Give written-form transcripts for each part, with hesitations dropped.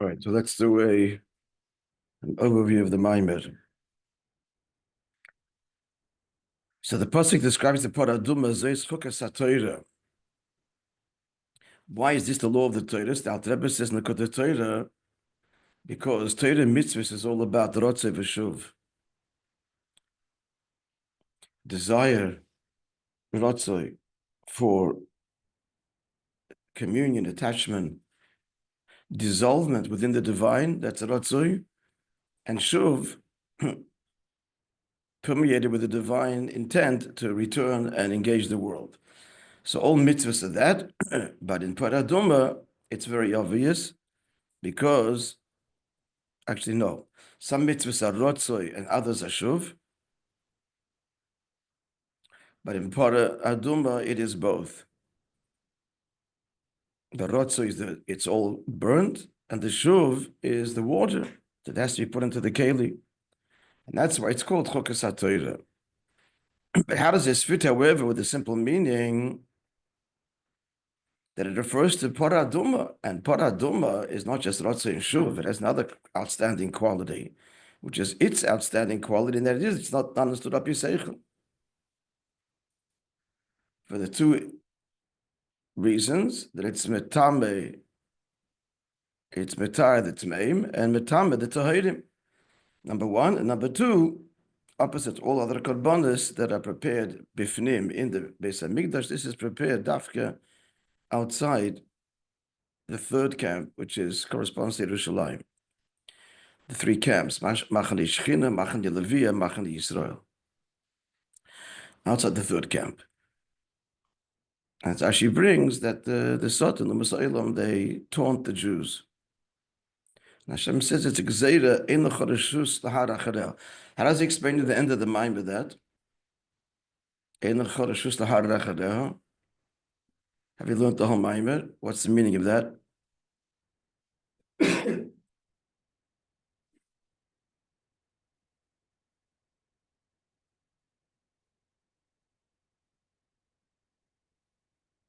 All right, so let's do an overview of the Maimer. So the pasuk describes the paraduma zeis chukas HaTorah. Why is this the law of the Torah? The Rebbe says in the Chokot Torah, because Torah mitzvahs is all about rotzei v'shuv, desire, rotzei, for communion, attachment, dissolvement within the divine, that's rotzei, and shuv, permeated with the divine intent to return and engage the world. So all mitzvahs are that, but in paraduma, it's very obvious because, actually no, some mitzvahs are rotzoi and others are shuv, but in paraduma, it is both. The rotzoi is it's all burnt, and the shuv is the water that has to be put into the keli. And that's why it's called Chukas HaTorah. But how does this fit, however, with the simple meaning that it refers to paraduma, and paraduma is not just rotzei and shuv, it has another outstanding quality, which is its outstanding quality, and that it's not understood up your seichel. For the two reasons, that it's metame, it's metar the tmeim, and metame the tahirim. Number one, and number two, opposite all other korbanos that are prepared bifnim in the Beis HaMikdash, this is prepared dafka outside the third camp, which corresponds to Yerushalayim. The three camps, Machane Shechina, Machane Levia, Machane Yisrael. Outside the third camp. And it actually brings that the Satan, the Musailam, they taunt the Jews. And Hashem says it's a gzeira in the Choreshus lahar acharel. How does he explain at the end of the mind with that? In the Choreshus lahar acharel. Have you learned the whole Maimer? What's the meaning of that?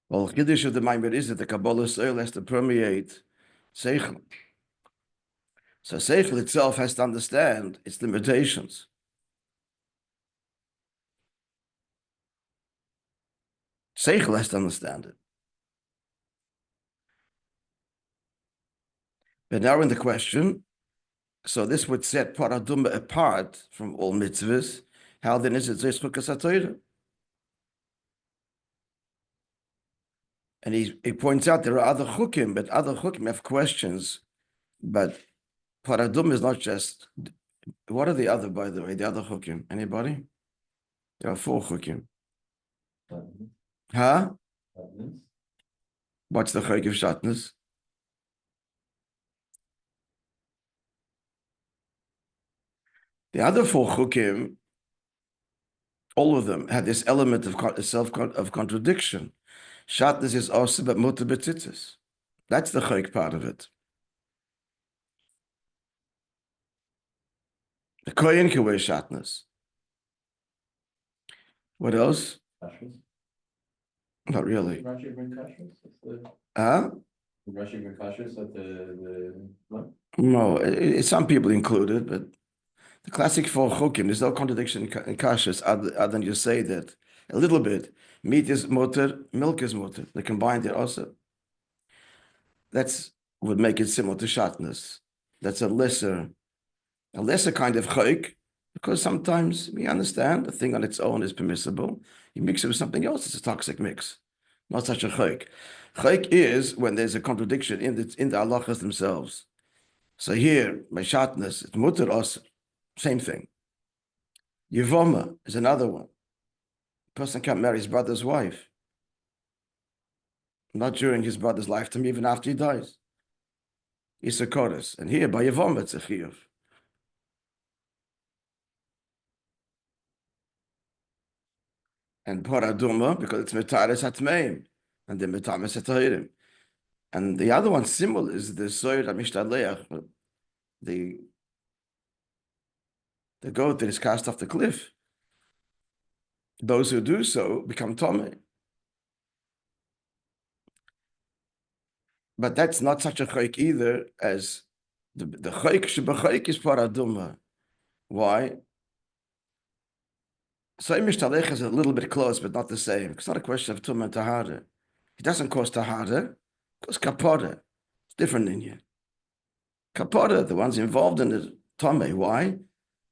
Well, Kiddush of the Maimer is that the Kabbalah soil has to permeate Seichel. So Seichel itself has to understand its limitations. Seichel has to understand it. But now in the question, so this would set paraduma apart from all mitzvahs. How then is it Zeis Chukas HaTorah? And he points out there are other chukim, but other chukim have questions. But paraduma is not just. What are the other, by the way? The other chukim? Anybody? There are 4 chukim. Huh? What's the chayk of shatnez? The other 4 chukim, all of them had this element of contradiction. Shatnez is also but mutar b'tzitzis. That's the chayk part of it. The kohen can wear shatnez. What else? Kashrus? Not really. Rashi bring kashrus? Huh? Rashi bring kashrus at the what? No, some people included, but the classic 4 chukim, there's no contradiction in kashrus other than you say that a little bit. Meat is mutar, milk is mutar. They combined it also. That's would make it similar to shatnez. That's a lesser kind of chayk, because sometimes we understand a thing on its own is permissible. You mix it with something else, it's a toxic mix. Not such a chayk. Chayk is when there's a contradiction in the halachas themselves. So here, by shatnez, it's mutar also, same thing. Yevoma is another one. A person can't marry his brother's wife. Not during his brother's lifetime, even after he dies. It's a chorus. And here, by Yevoma, it's a chiyuv. And paraduma, because it's metaris hatmeim, and the metaris hatahirim. And the other one, symbol, is the soyer hamishtalech, the goat that is cast off the cliff. Those who do so become tomei. But that's not such a chayk either as The chayk shebachayk is paraduma. Why? So Mishtalech is a little bit close, but not the same. It's not a question of tumah and tahara. It doesn't cause tahara, it causes kapara. It's different in here. Kapara, the ones involved in the tome. Why?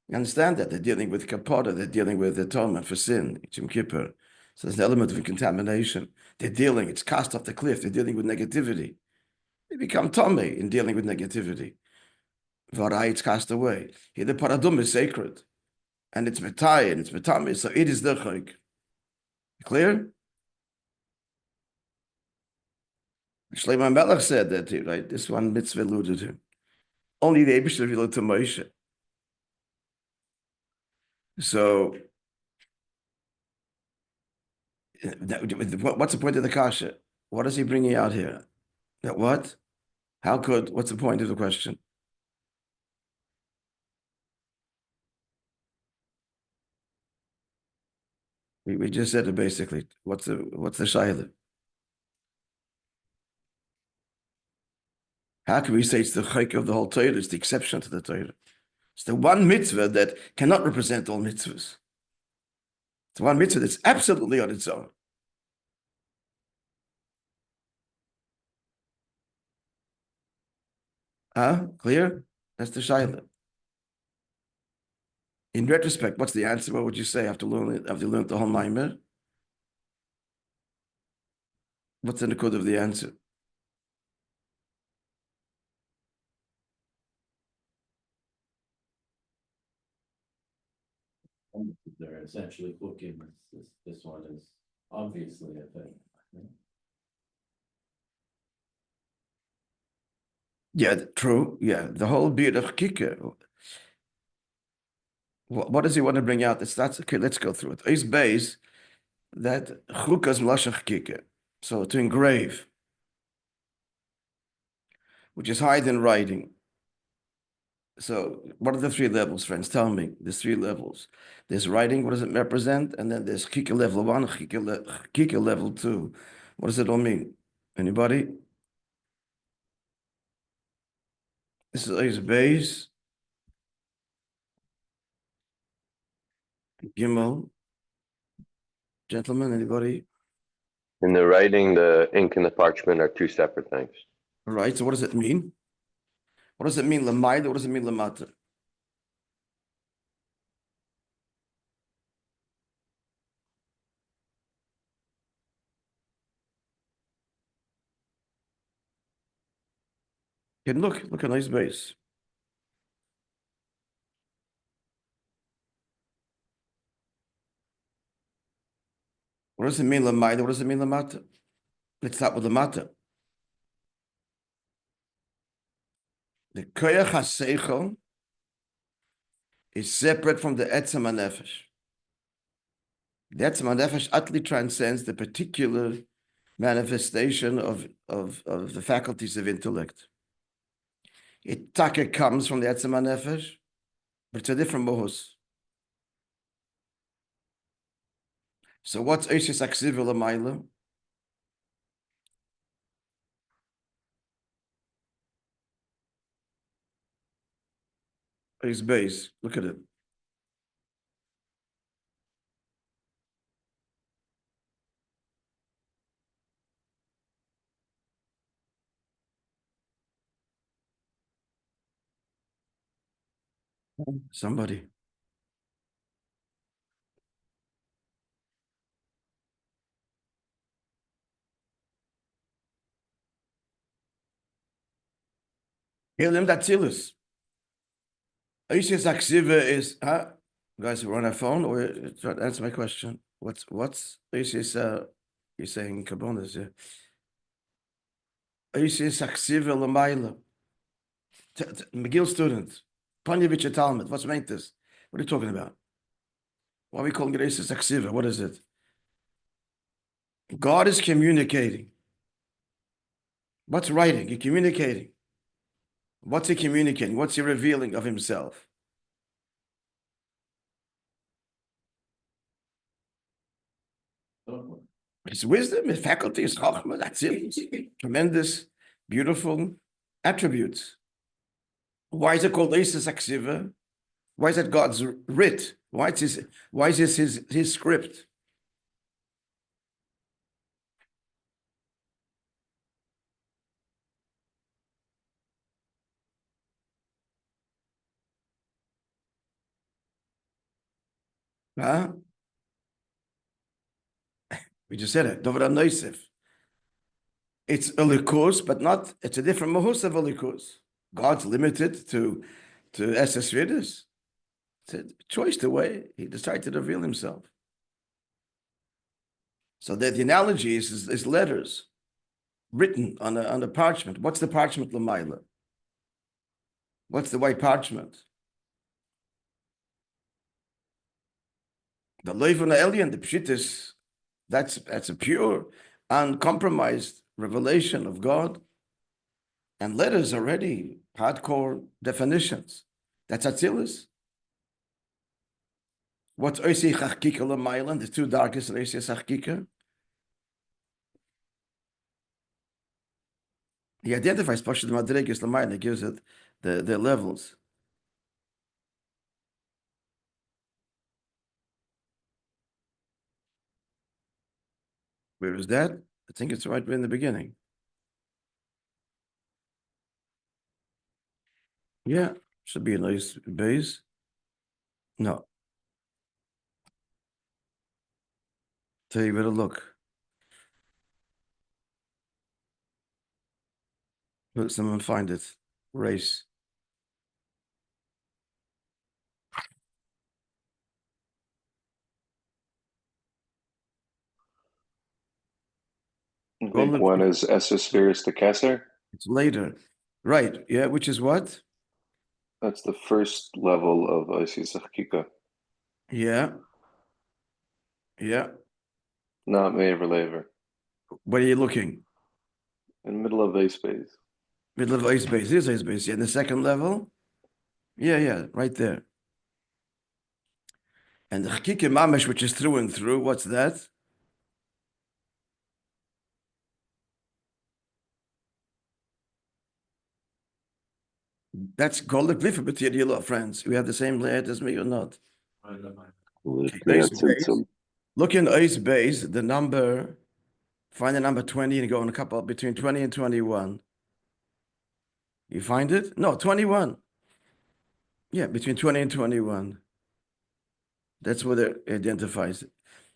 You understand that they're dealing with kapara, they're dealing with the atonement for sin, Yom Kippur. So there's an element of contamination. They're dealing, it's cast off the cliff, they're dealing with negativity. They become tome in dealing with negativity. Varai, it's cast away. Here the paradum is sacred. And it's metai, and it's metame, so it is the chayk. Clear? Shlomo Melech said that, right? This one mitzvah alluded to. Only the Eibusher revealed to Moishe. So, what's the point of the kasha? What is he bringing out here? That what? How could? What's the point of the question? We just said it basically. What's the shayla? How can we say it's the chayk of the whole Torah? It's the exception to the Torah. It's the one mitzvah that cannot represent all mitzvahs. It's one mitzvah that's absolutely on its own. Clear? That's the shayla. In retrospect, what's the answer? What would you say after learning the whole Maimer? What's in the code of the answer? They're essentially looking, this one is obviously a thing. Yeah, true. Yeah, the whole bit of kicker. What does he want to bring out? Okay. Let's go through it. Is base that chukas mlashach kicker. So to engrave, which is higher than writing. So what are the three levels, friends? Tell me. There's three levels. There's writing. What does it represent? And then there's kicker level 1, kicker level 2. What does it all mean? Anybody? This is base. Gimel. Gentlemen, anybody? In the writing, the ink and the parchment are two separate things. All right, so what does it mean? What does it mean, lamaida? What does it mean, lamata? And look, a nice base. What does it mean, lamaida? What does it mean, lamata? Let's start with lamata. The koyach haseichel is separate from the etzem hanefesh. The etzem hanefesh utterly transcends the particular manifestation of the faculties of intellect. It taka comes from the etzem hanefesh, but it's a different mohus. So what's Oishis Aksiva L'mayla? His base. Look at it. Somebody. Helim Datzilus. Oishis Aksiva is, guys, we're on our phone or try to answer my question. What's Oishis, you're saying Kabonas, yeah. Oishis Aksiva L'mayla. McGill student. Panyevich Talmud. What's meant this? What are you talking about? Why are we calling it Oishis Aksiva? What is it? God is communicating. What's writing? You're communicating. What's he communicating? What's he revealing of himself? His wisdom, his faculty, his chachma, that's it. Tremendous, beautiful attributes. Why is it called Isis Aksiva? Why is it God's writ? Why is this his script? Huh? We just said it. Dovra Noisef. It's a likus, but not. It's a different mahus of a likus. God's limited to SS Vidas. It's a choice the way he decided to reveal himself. So that the analogy is letters written on a parchment. What's the parchment lamaila? What's the white parchment? The leivun alien, the pshitis. That's a pure, uncompromised revelation of God. And letters already hardcore definitions. That's Atzilus. What's Oisi Chachkika Lamaylan? The two darkest Oisi Chachkika. He identifies Pasha the Madrigas Lamaylan. He gives it the levels. Where is that? I think it's right in the beginning. Yeah, should be a nice base. No. Tell you where to look. Let someone find it. Race. I think one is Esespheres to Kesser. It's later. Right. Yeah, which is what? That's the first level of Isis Achkika. Yeah. Yeah. Not Me'aver Laver. Where are you looking? In the middle of A space. Middle of ice base. Here's ice base. Yeah, in the second level. Yeah, right there. And the Chakike Mamish, which is through and through, what's that? That's called the glyph material, friends. We have the same layout as me or not? Look in ice base, the number, find the number 20 and go on a couple between 20 and 21. You find it? No, 21. Yeah, between 20 and 21. That's what it identifies it.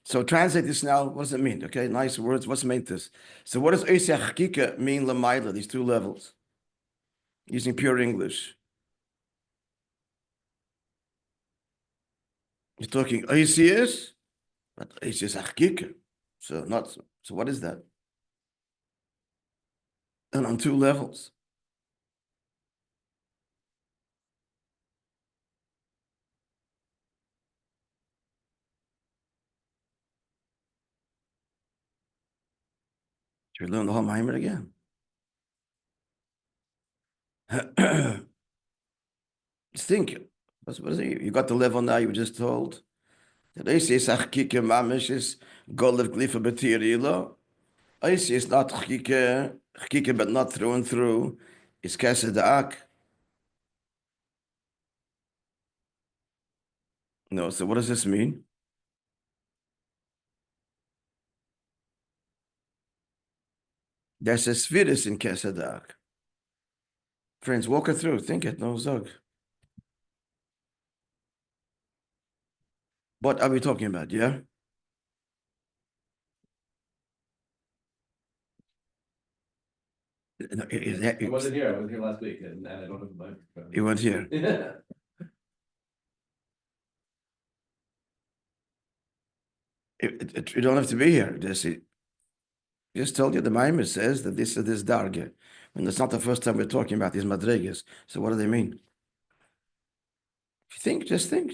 So translate this now. What does it mean? Okay, nice words. What's meant this? So what does Eisya Chakika mean, Lamaila, these two levels? Using pure English. You're talking Eisya, but Eisya Chakika. So what is that? And on two levels. Should we learn the whole Maimer again? Just think, what is it? You got the level now you were just told. That Eisya Chakika Mamish is Golev Glifa B'Tirilo. Eisya is not Chakika, but not through and through. It's Keseda'ak. No, so what does this mean? There's a spheris in Kesedak. Friends, walk it through. Think it. No zog. What are we talking about? Yeah. No, I wasn't here. I was here last week, and I don't have the microphone. You weren't here. You don't have to be here. Just told you the Maimer says that this is this darge. And it's not the first time we're talking about these madrigas. So what do they mean? If you think, just think.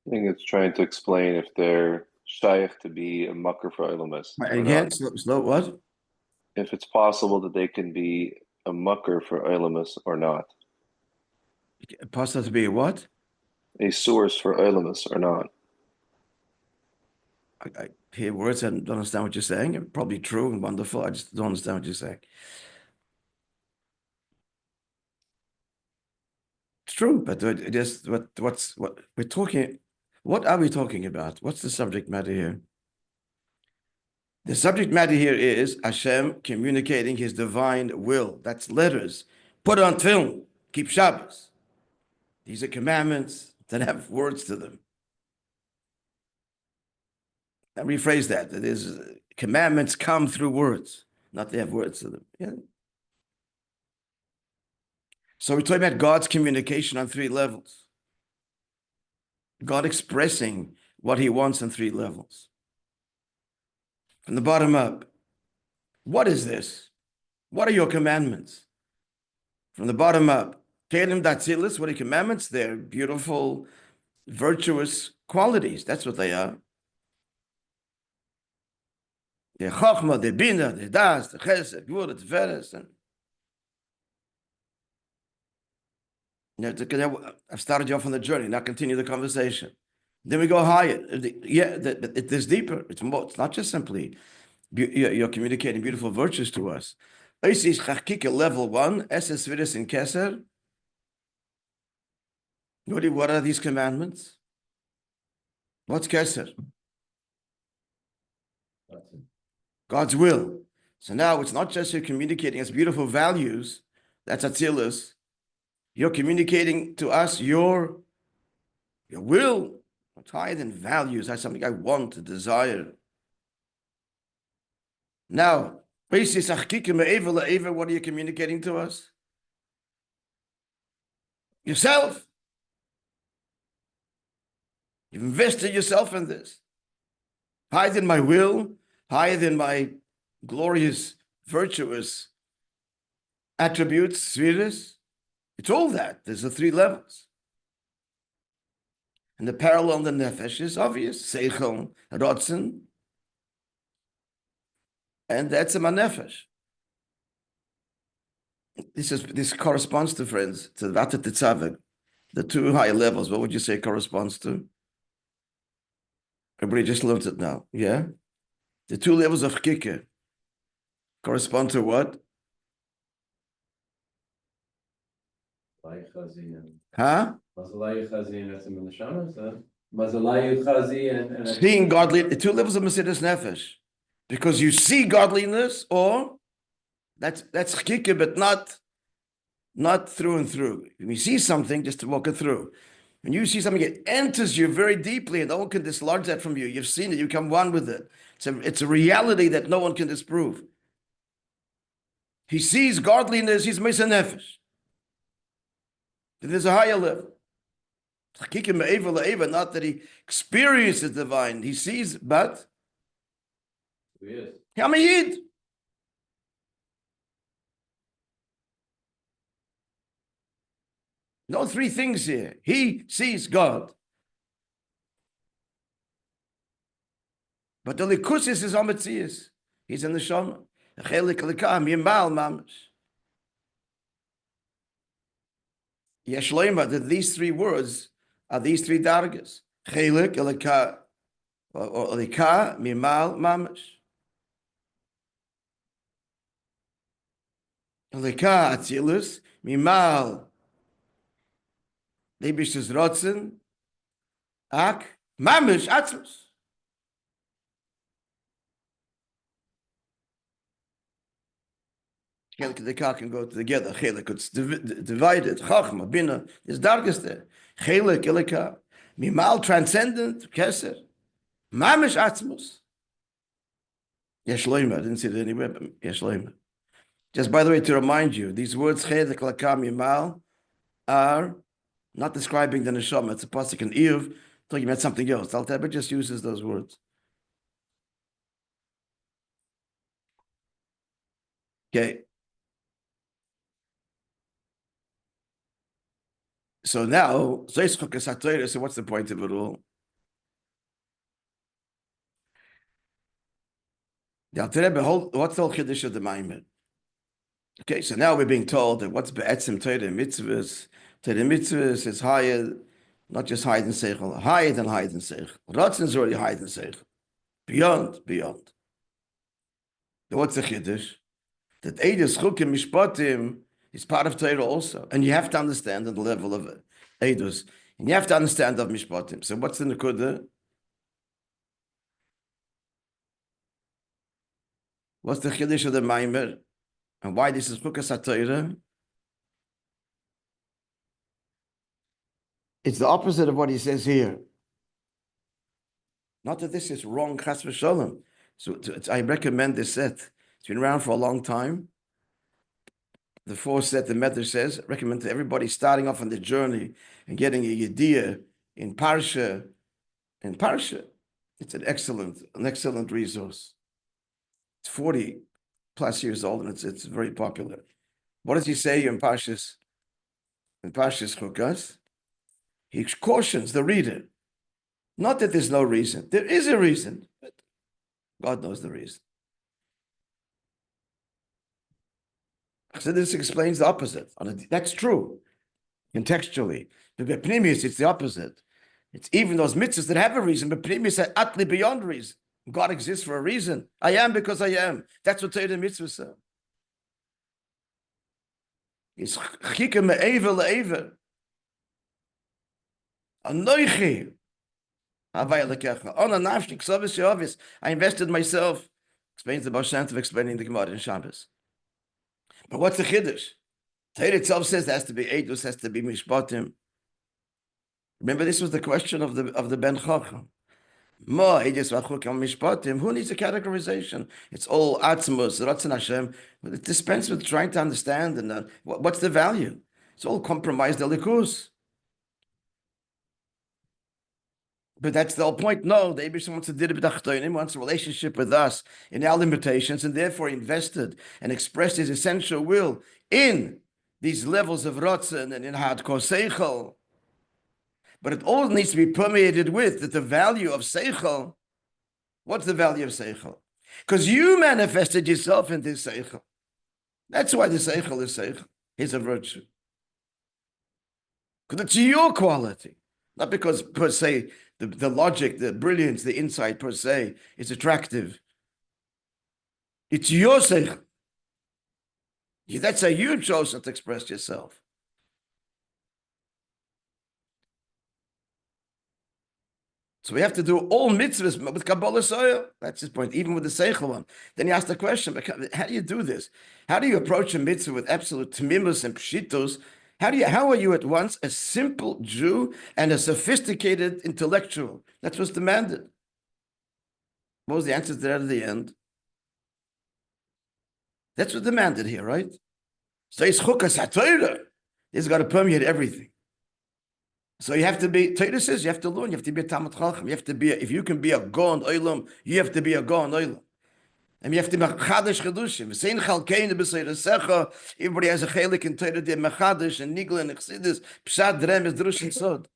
I think it's trying to explain if they're shaykh to be a mucker for Ilamis. Again, slow what? If it's possible that they can be a mucker for Ilamis or not. Possible to be a what? A source for Ilamis or not. hear words and don't understand what you're saying. It's probably true and wonderful. I just don't understand what you're saying. It's true, but it is what we're talking. What are we talking about? What's the subject matter here? The subject matter here is Hashem communicating his divine will. That's letters. Put on film. Keep Shabbos. These are commandments that have words to them. Now rephrase that. That is, commandments come through words, not they have words to them. Yeah. So we're talking about God's communication on three levels. God expressing what he wants on three levels. From the bottom up, what is this? What are your commandments? From the bottom up, Kelim Datzilis, what are commandments? They're beautiful, virtuous qualities. That's what they are. They're Chochma, they're Bina, they're Das, they're Chesed, Gvura, Tiferes. I've started you off on the journey. Now continue the conversation. Then we go higher. Yeah, it is deeper. It's more. It's not just simply you're communicating beautiful virtues to us. Level 1, Eses Vidus in Keser. What are these commandments? What's Keser? God's will. So now it's not just you're communicating as beautiful values. That's Atzilus. You're communicating to us your will. It's higher than values. That's something I want, to desire. Now, what are you communicating to us? Yourself. You've invested yourself in this. Higher than my will, higher than my glorious, virtuous attributes, spheres. It's all that. There's the three levels. And the parallel in the nefesh is obvious. Seichel, Rotzen. And that's a nefesh. This corresponds to, friends, to the Vata Tetzaveh, the two high levels. What would you say corresponds to? Everybody just learned it now. Yeah? The two levels of Kike correspond to what? Huh? Seeing godly, the two levels of Mesidas Nefesh. Because you see godliness, or that's chikah, but not through and through. When you see something, just to walk it through. When you see something, it enters you very deeply, and no one can dislodge that from you. You've seen it, you become one with it. It's a reality that no one can disprove. He sees godliness, he's Mesidas Nefesh. There's a higher level. Not that he experiences the divine, he sees, but Yamayid. No three things here. He sees God. But the likusis is Ametzias. He's in the Shama. Chelik Likam, Yimal Mamash. Yeshleima, that these three words are these three dargas. Chelik, Elika, or Elika, Mimal, Mamash. Elika, Atzilus, Mimal, Lebish's Rotzen, Ak, Mamash, Atzmus. Chelik and Elika can go together. Chelik, it's divided. Chachma, Bina, there's dargas there. Chelik, Elika, Mimal, transcendent, Keser. Mamish Atzmus. Yeshleima, I didn't see it anywhere, but Yeshleima. Just by the way, to remind you, these words, Chelik, Elika, Mimal, are not describing the neshama. It's a pasuk in Iyov, talking about something else. Al-Tabit just uses those words. Okay. So now, so what's the point of it all? What's the whole chiddush of the Maimed? Okay, so now we're being told that what's be'etzim Torah mitzvahs. Torah mitzvahs is higher, not just higher than seichel, higher than seichel. Ratzin is already higher than seichel. Beyond. What's the chiddush? That Eidus, Chukim, Mishpatim is part of Torah also. And you have to understand at the level of Eidus. And you have to understand of Mishpatim. So what's the Nekuda? What's the chiddush of the Maimer? And why this is Chukas HaTorah? It's the opposite of what he says here. Not that this is wrong, chas v'sholem. So I recommend this set. It's been around for a long time. The fourth set, the Medrash says, recommend to everybody starting off on the journey and getting a yediyah in Parsha. It's an excellent resource. It's 40 plus years old and it's very popular. What does he say in Parshas Chukas? He cautions the reader. Not that there's no reason. There is a reason, but God knows the reason. So this explains the opposite. That's true, contextually. But B'pnimius, it's the opposite. It's even those mitzvahs that have a reason, but Pnimius are utterly beyond reason. God exists for a reason. I am because I am. That's what Torah mitzvahs say. It's chika me'ever le'ever. Anoichi. I invested myself. Explains the Baal Shem Tov explaining the Gemara in Shabbos. But what's the chiddush? Torah itself says there has to be Eidus, has to be Mishpatim. Remember, this was the question of the Ben Chacham. Who needs a categorization? It's all Atzmos, Ratzon Hashem. It dispenses with trying to understand and what's the value. It's all compromised elikus. But that's the whole point. No, the Eibush wants to did wants a relationship with us in our limitations, and therefore invested and expressed his essential will in these levels of Ratzon and in hardcore Seichel. But it all needs to be permeated with that the value of Seichel. What's the value of Seichel? Because you manifested yourself in this Seichel. That's why the Seichel is Seichel. It's a virtue. Because it's your quality. Not because, per se, the logic, the brilliance, the insight, per se, is attractive. It's your Seichel. That's how you chose to express yourself. So we have to do all mitzvahs with Kabbalah Soya. That's his point, even with the Seichel one. Then he asked the question, how do you do this? How do you approach a mitzvah with absolute tmimus and pshitos? How are you at once a simple Jew and a sophisticated intellectual? That's what's demanded. What was the answer to that at the end? That's what's demanded here, right? So it's Chukas HaTorah. It's got to permeate everything. So you have to be, Torah says you have to learn, you have to be a Talmid Chacham, you have to be, if you can be a Gon Olam, you have to be a Gon Olam. And you have to be Mechadish Chedushim. V'sein Chalkeinu b'Seiresecha, everybody has a chelik in Torah, they're Mechadish and Nigla and Chassidus, Pshat, Remes, Drush and Sod.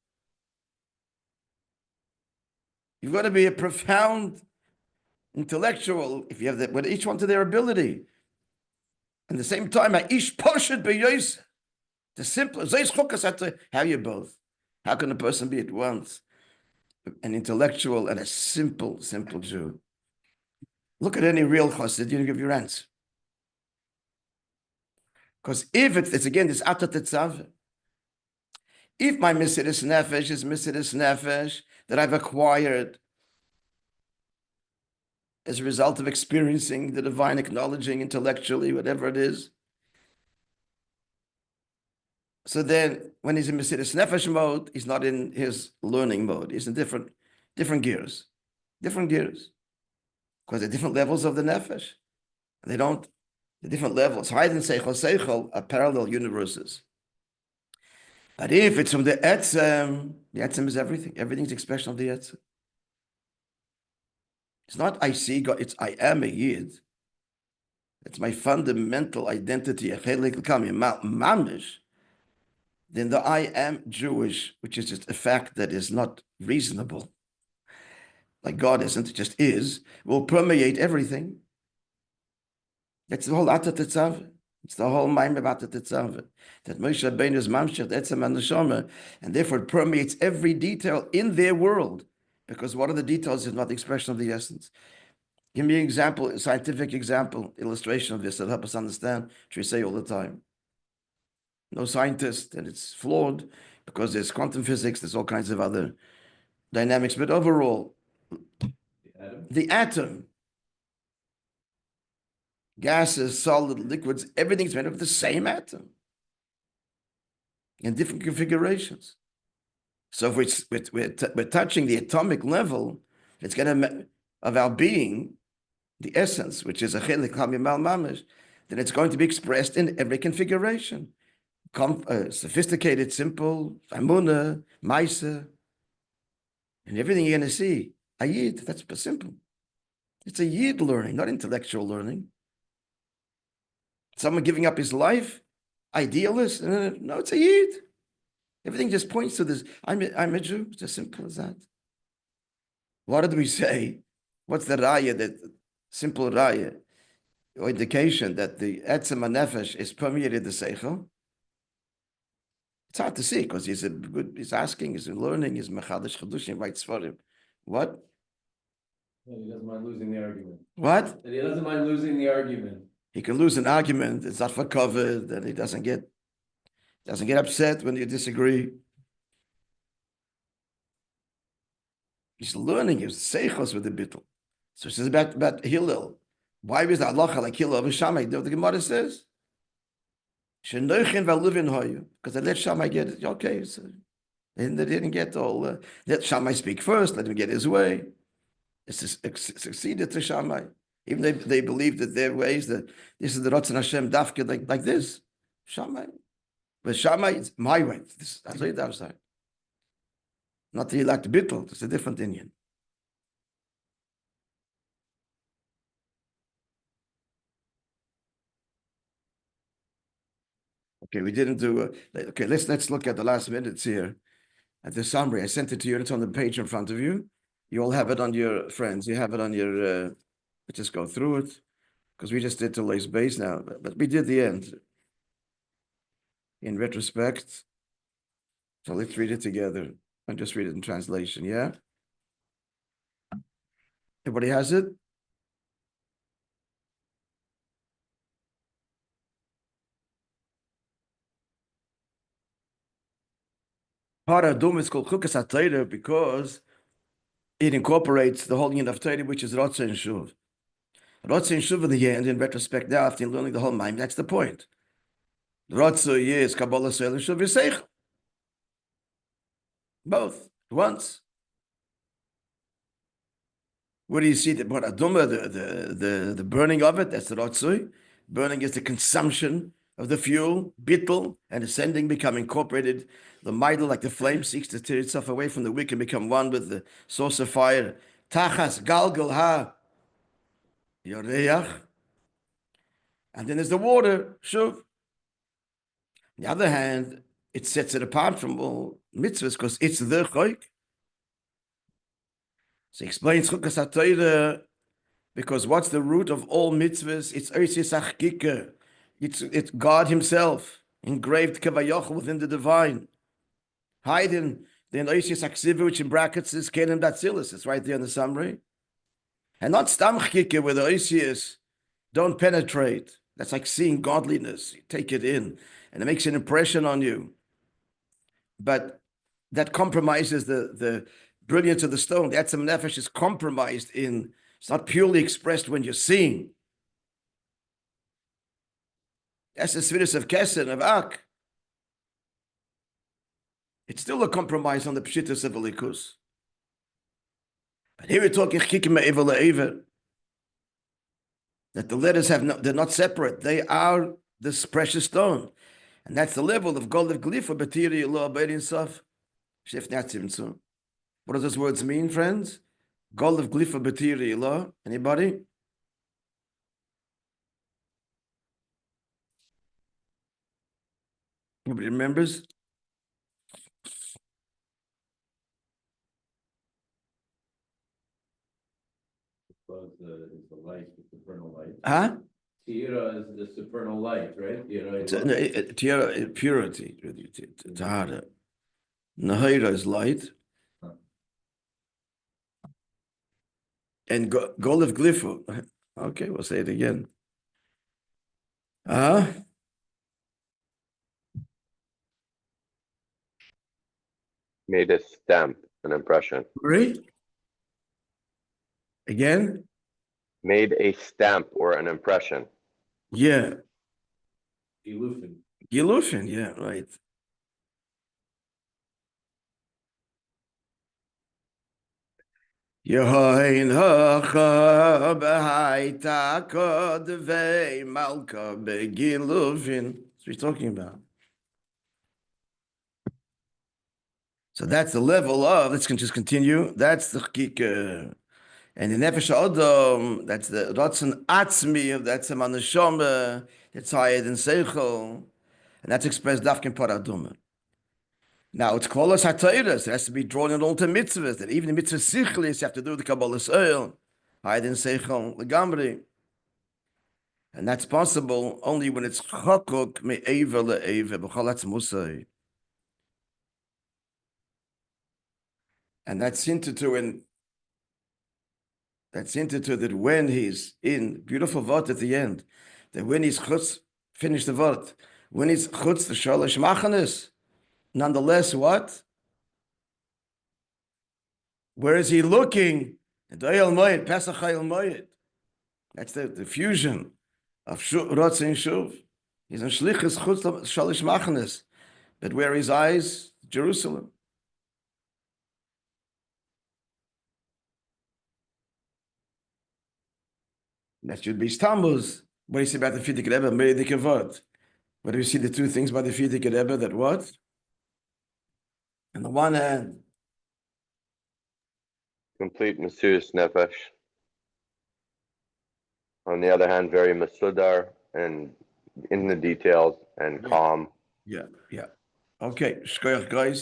You've got to be a profound intellectual, if you have that, with each one to their ability. At the same time, Ish Poshet B'Yosef. The simple, Zeis Chukas HaTorah, how you both? How can a person be at once an intellectual and a simple Jew? Look at any real chassid, you give your answer. Because if it's again this atat tetzaveh, if my mesiris nefesh is mesiris nefesh that I've acquired as a result of experiencing the divine, acknowledging intellectually, whatever it is, so then, when he's in Mesiris Nefesh mode, he's not in his learning mode. He's in different gears. Different gears. Because they're different levels of the Nefesh. The different levels. Higher than Seichel are parallel universes. But if it's from the Etzem is everything. Everything's expression of the Etzem. It's not I see God, it's I am a Yid. It's my fundamental identity. Mamish. Then the I am Jewish, which is just a fact that is not reasonable, like God isn't, it just is, will permeate everything. That's the whole Atat Tetzaveh. It's the whole Maimon of Atat Tetzaveh. That Moshe Rabbeinu is Mamshech, Etzem and Neshama, and therefore it permeates every detail in their world. Because what are the details is not the expression of the essence. Give me an example, a scientific example, illustration of this that help us understand, which we say all the time. No scientist, and it's flawed because there's quantum physics, there's all kinds of other dynamics, but overall, the atom, gases, solid, liquids, everything's made of the same atom in different configurations. So if we're touching the atomic level, it's going to, of our being, the essence, which is a chelik hamimal mamish, then it's going to be expressed in every configuration. Sophisticated, simple, amuna, maisa, and everything you're going to see. A yid, that's simple. It's a yid learning, not intellectual learning. Someone giving up his life, idealist. No, it's a yid. Everything just points to this. I'm a Jew. It's as simple as that. What did we say? What's the raya, that simple raya, or indication that the etzem nefesh is permeated the seichel? It's hard to see because he's asking, he's learning, he's mechadish chedushim, writes for him. What? He doesn't mind losing the argument. What? He doesn't mind losing the argument. He can lose an argument. It's not for covered, and he doesn't get upset when you disagree. He's learning his seichos with the bittul. So she says about Hillel. Why was the halacha like Hillel over Shammai? The Gemara says, "Shenoichin v'aluvin hoyu," because they let Shammai get it. Okay, so, and they didn't get all. Let Shammai speak first. Let him get his way. It's succeeded to Shammai, even though they believe that their ways, that this is the Ratzon Hashem dafka like this. Shammai, but Shammai, it's my way. This I'll tell you the outside. Not that you like the bittul. It's a different Indian. Okay, we didn't do. Okay, let's look at the last minutes here at the summary. I sent it to you. It's on the page in front of you. You all have it on your friends. You have it on your. Let's just go through it because we just did the lace base now, but we did the end. In retrospect, so let's read it together and just read it in translation. Yeah. Everybody has it. Adomo is called Chukas HaTorah because it incorporates the whole unit of Torah, which is Rotza and Shuv. Rotza and Shuv in the end, in retrospect, now after learning the whole mind, that's the point. Rotza is Kabbalah Soil and Shuv Yiseichel. Both at once. Where do you see that? What Aduma, the burning of it, that's the Rotza. Burning is the consumption of the fuel, bittul, and ascending, become incorporated. The midel, like the flame, seeks to tear itself away from the wick and become one with the source of fire. Tachas galgal ha yoreach. And then there's the water, shuv. On the other hand, it sets it apart from all mitzvahs because it's the choik. So he explains Chukas HaTorah because what's the root of all mitzvahs? It's h'tשכ. It's God Himself engraved kavayoch within the divine. Hiding the h'tשכ, which in brackets is kelim datzilis. It's right there in the summary. And not stam chkike where the h'tשכ don't penetrate. That's like seeing godliness. You take it in and it makes an impression on you. But that compromises the brilliance of the stone. The etzem nefesh is compromised in, it's not purely expressed when you're seeing. That's the svidus of Kesen, of Ak. It's still a compromise on the pshitus of Elikus. But here we're talking chikim me'ever le'ever. That the letters they're not separate. They are this precious stone. And that's the level of gold of glifa, batiri, Allah, Beirin Saf, Shef Natzim Tzum. What does those words mean, friends? Gold of glifa, batiri, Allah. Anybody? Nobody remembers? Is the light, the supernal light. Huh? Tira is the supernal light, right? Tira, purity. Tahara. Nahira is light. and Golif Glifu. Okay, we'll say it again. Made a stamp, an impression. Great. Again? Made a stamp or an impression. Yeah. Gilufin. Gilufin, yeah, right. Yehoin hacha b'haita kodvei malka begilufin. That's what he's talking about. So that's the level of, let's just continue. That's the chikah. And the nefesh adam, that's the ratzon atzmi, that's the manashama, that's higher than seichel. And that's expressed dafkin paraduma. Now it's kolos HaTorah, so it has to be drawn in all to mitzvahs, that even the mitzvah sichlis, you have to do the Kabbalas oil, higher than seichel, legambri. And that's possible only when it's chakuk me'eva le'eva, b'chalatz musay. And that's hinted to that when he's in beautiful vort at the end, that when he's chutz, finish the vort, when he's chutz the shalosh machanes, nonetheless, what? Where is he looking? Pesach Moed. That's the fusion of Rotz and Shuv. He's in Shlichus chutz shalosh machanes, but where his eyes, Jerusalem. That should be Tmuz. What do you say about the Fidik Rebbe? Medik Avot. What do you see the two things by the Fidik Rebbe that what? On the one hand, Complete Mesiras Nefesh. On the other hand, very Masudar and in the details and calm. yeah. Okay, shkoyach guys.